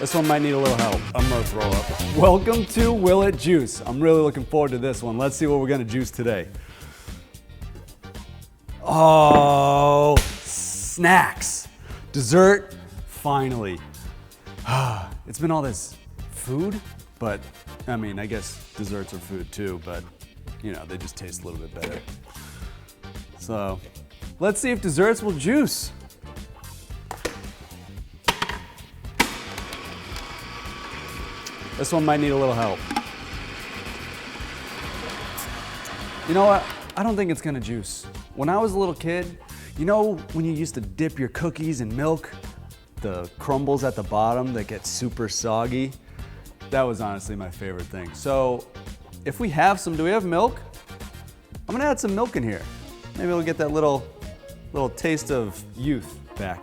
This one might need a little help. I'm gonna throw up. Welcome to Will It Juice. I'm really looking forward to this one. Let's see what we're gonna juice today. Oh, snacks. Dessert, finally. It's been all this food, but I mean, I guess desserts are food too, but you know, they just taste a little bit better. So, let's see if desserts will juice. This one might need a little help. You know what? I don't think it's gonna juice. When I was a little kid, you know when you used to dip your cookies in milk? The crumbles at the bottom that get super soggy? That was honestly my favorite thing. So if we have some, do we have milk? I'm gonna add some milk in here. Maybe we'll get that little taste of youth back.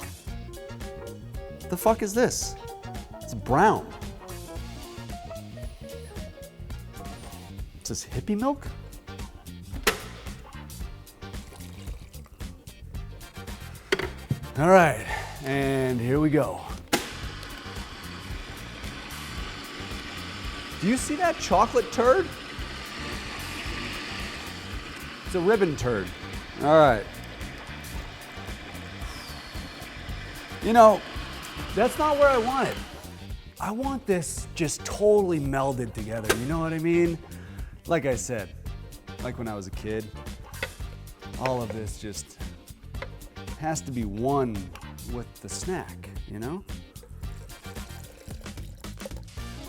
The fuck is this? It's brown. Is this hippie milk? All right, and here we go. Do you see that chocolate turd? It's a ribbon turd. All right. You know, that's not where I want it. I want this just totally melded together, you know what I mean? Like I said, like when I was a kid, all of this just has to be one with the snack, you know?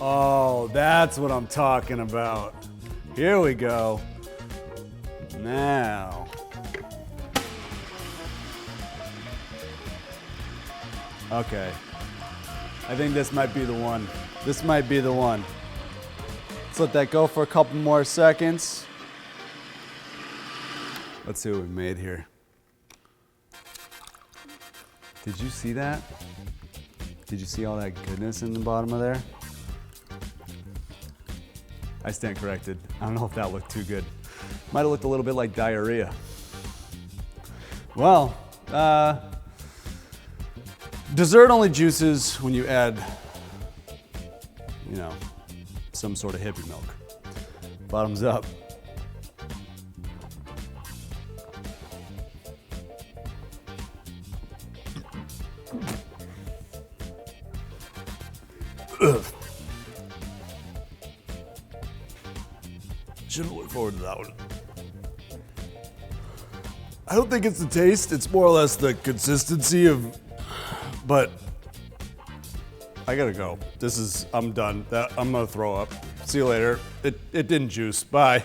Oh, that's what I'm talking about. Here we go. Now. Okay. I think this might be the one. This might be the one. Let's let that go for a couple more seconds. Let's see what we made here. Did you see that? Did you see all that goodness in the bottom of there? I stand corrected. I don't know if that looked too good. Might have looked a little bit like diarrhea. Well, dessert only juices when you add, you know, some sort of hippie milk. Bottoms up. Ugh. Shouldn't look forward to that one. I don't think it's the taste, it's more or less the consistency of, but I gotta go. I'm done. I'm gonna throw up. See you later. It didn't juice. Bye.